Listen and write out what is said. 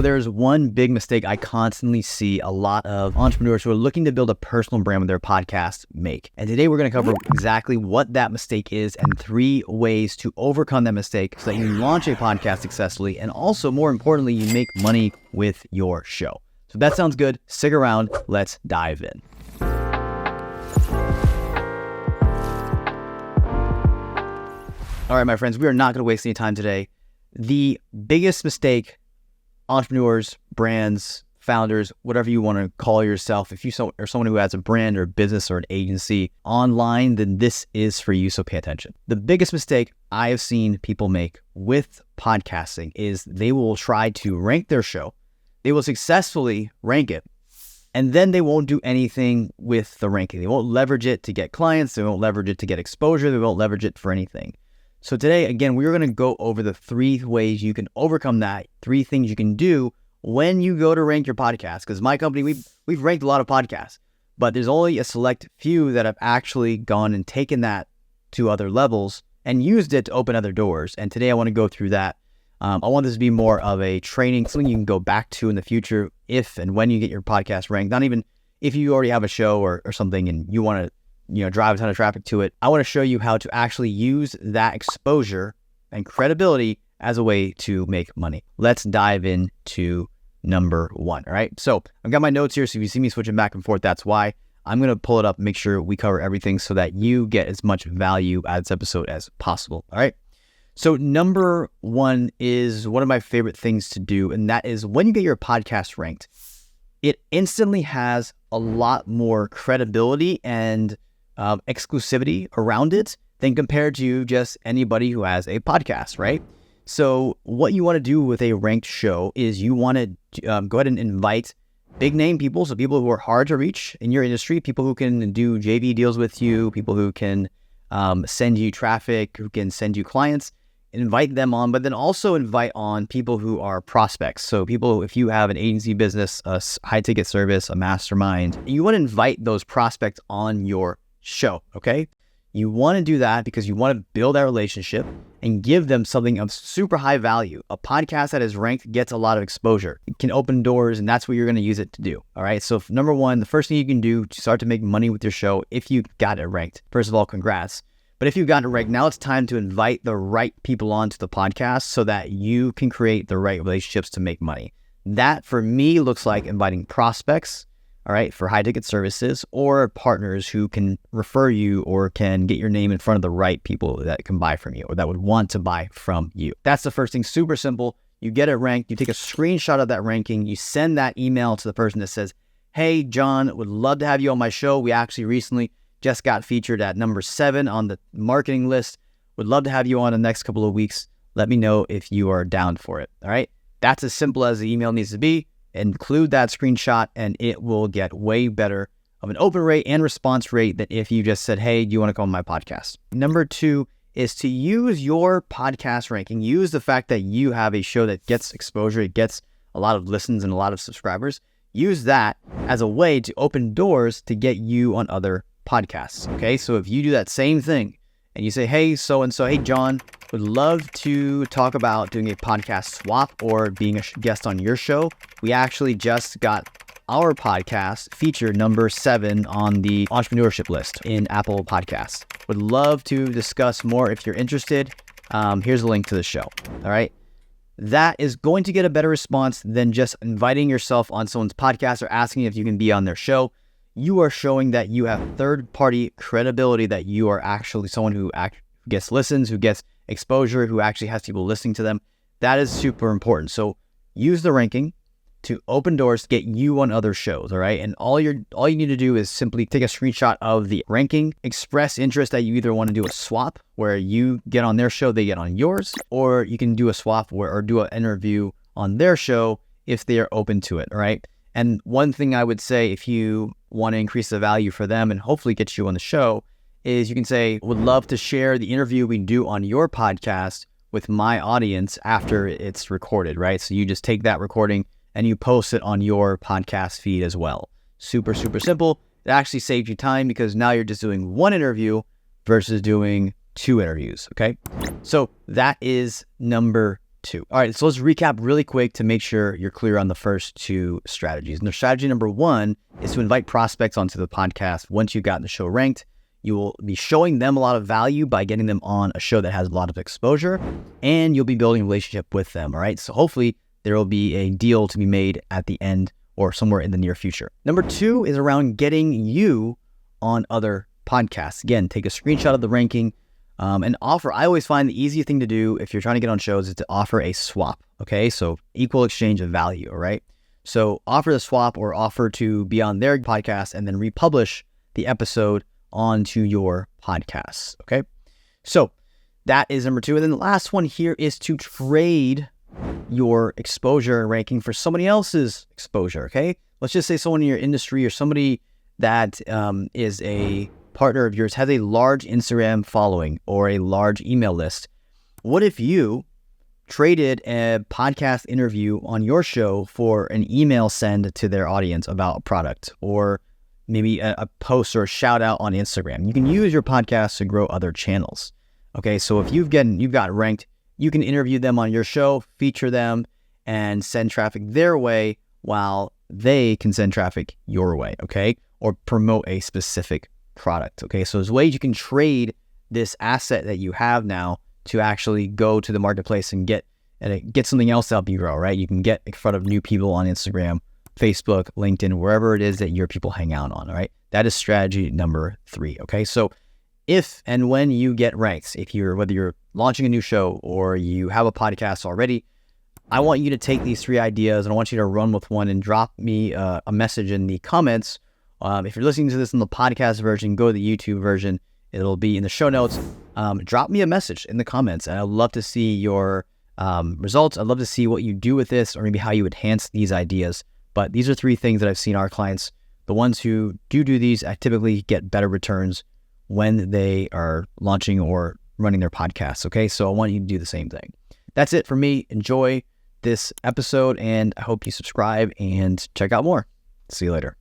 there's one big mistake I constantly see a lot of entrepreneurs who are looking to build a personal brand with their podcast make. And today we're going to cover exactly what that mistake is and 3 ways to overcome that mistake so that you launch a podcast successfully and also, more importantly, you make money with your show. So if that sounds good, stick around. Let's dive in. All right, my friends, we are not going to waste any time today. The biggest mistake entrepreneurs, brands, founders, whatever you want to call yourself, if you are someone who has a brand or a business or an agency online, then this is for you, so pay attention. The biggest mistake I have seen people make with podcasting is they will try to rank their show. They will successfully rank it, and then they won't do anything with the ranking. They won't leverage it to get clients. They won't leverage it to get exposure. They won't leverage it for anything. So today, again, we're going to go over the 3 ways you can overcome that, 3 things you can do when you go to rank your podcast. Because my company, we've ranked a lot of podcasts, but there's only a select few that have actually gone and taken that to other levels and used it to open other doors. And today I want to go through that. I want this to be more of a training, something you can go back to in the future if and when you get your podcast ranked. Not even if you already have a show or something and you want to drive a ton of traffic to it. I want to show you how to actually use that exposure and credibility as a way to make money. Let's dive into number 1. All right. So I've got my notes here. So if you see me switching back and forth, that's why. I'm going to pull it up, make sure we cover everything so that you get as much value out of this episode as possible. All right. So number 1 is one of my favorite things to do. And that is when you get your podcast ranked, it instantly has a lot more credibility and exclusivity around it than compared to just anybody who has a podcast, right? So what you want to do with a ranked show is you want to go ahead and invite big name people, so people who are hard to reach in your industry, people who can do JV deals with you, people who can send you traffic, who can send you clients, invite them on, but then also invite on people who are prospects. So people, if you have an agency business, a high ticket service, a mastermind, you want to invite those prospects on your show, okay? You want to do that because you want to build that relationship and give them something of super high value. A podcast that is ranked gets a lot of exposure. It can open doors, and that's what you're going to use it to do, all right? So number 1, the first thing you can do to start to make money with your show, if you got it ranked, first of all, congrats. But if you've gotten it ranked, now it's time to invite the right people onto the podcast so that you can create the right relationships to make money. That, for me, looks like inviting prospects, all right, for high ticket services, or partners who can refer you or can get your name in front of the right people that can buy from you or that would want to buy from you. That's the first thing. Super simple. You get it ranked. You take a screenshot of that ranking. You send that email to the person that says, hey, John, would love to have you on my show. We actually recently just got featured at number 7 on the marketing list. Would love to have you on the next couple of weeks. Let me know if you are down for it. All right. That's as simple as the email needs to be. Include that screenshot and it will get way better of an open rate and response rate than if you just said, hey, do you want to come on my podcast? Number 2 is to use your podcast ranking. Use the fact that you have a show that gets exposure, it gets a lot of listens and a lot of subscribers. Use that as a way to open doors to get you on other podcasts. Okay. So if you do that same thing and you say, hey, so-and-so, hey, John, would love to talk about doing a podcast swap or being a guest on your show. We actually just got our podcast featured number 7 on the entrepreneurship list in Apple Podcasts. Would love to discuss more if you're interested. Here's a link to the show. All right. That is going to get a better response than just inviting yourself on someone's podcast or asking if you can be on their show. You are showing that you have third-party credibility, that you are actually someone who gets listens, who gets exposure, who actually has people listening to them. That is super important. So use the ranking to open doors to get you on other shows, all right? And all you need to do is simply take a screenshot of the ranking, express interest that you either want to do a swap where you get on their show, they get on yours, or you can do a swap or do an interview on their show if they are open to it, all right? And one thing I would say, if you want to increase the value for them and hopefully get you on the show, is you can say, would love to share the interview we do on your podcast with my audience after it's recorded, right? So you just take that recording and you post it on your podcast feed as well. Super, super simple. It actually saves you time because now you're just doing one interview versus doing 2 interviews, okay? So that is number 2. All right, so let's recap really quick to make sure you're clear on the first 2 strategies. And the strategy number 1 is to invite prospects onto the podcast. Once you've gotten the show ranked, you will be showing them a lot of value by getting them on a show that has a lot of exposure, and you'll be building a relationship with them, all right? So hopefully there will be a deal to be made at the end or somewhere in the near future. Number 2 is around getting you on other podcasts. Again, take a screenshot of the ranking, and offer. I always find the easiest thing to do if you're trying to get on shows is to offer a swap, okay? So equal exchange of value, all right? So offer the swap or offer to be on their podcast and then republish the episode onto your podcast, okay? So that is number 2. And then the last one here is to trade your exposure ranking for somebody else's exposure, okay? Let's just say someone in your industry or somebody that is a partner of yours has a large Instagram following or a large email list. What if you traded a podcast interview on your show for an email send to their audience about a product, or maybe a post or a shout out on Instagram? You can use your podcast to grow other channels. Okay, so if you've got ranked, you can interview them on your show, feature them, and send traffic their way while they can send traffic your way, okay? Or promote a specific product, okay? So there's ways you can trade this asset that you have now to actually go to the marketplace and get something else to help you grow, right? You can get in front of new people on Instagram, Facebook, LinkedIn, wherever it is that your people hang out on, all right? That is strategy number 3, okay? So if and when you get ranked, whether you're launching a new show or you have a podcast already, I want you to take these 3 ideas and I want you to run with one and drop me a message in the comments. If you're listening to this in the podcast version, go to the YouTube version. It'll be in the show notes. Drop me a message in the comments, and I'd love to see your results. I'd love to see what you do with this, or maybe how you enhance these ideas. But these are 3 things that I've seen our clients, the ones who do these, typically get better returns when they are launching or running their podcasts, okay? So I want you to do the same thing. That's it for me. Enjoy this episode, and I hope you subscribe and check out more. See you later.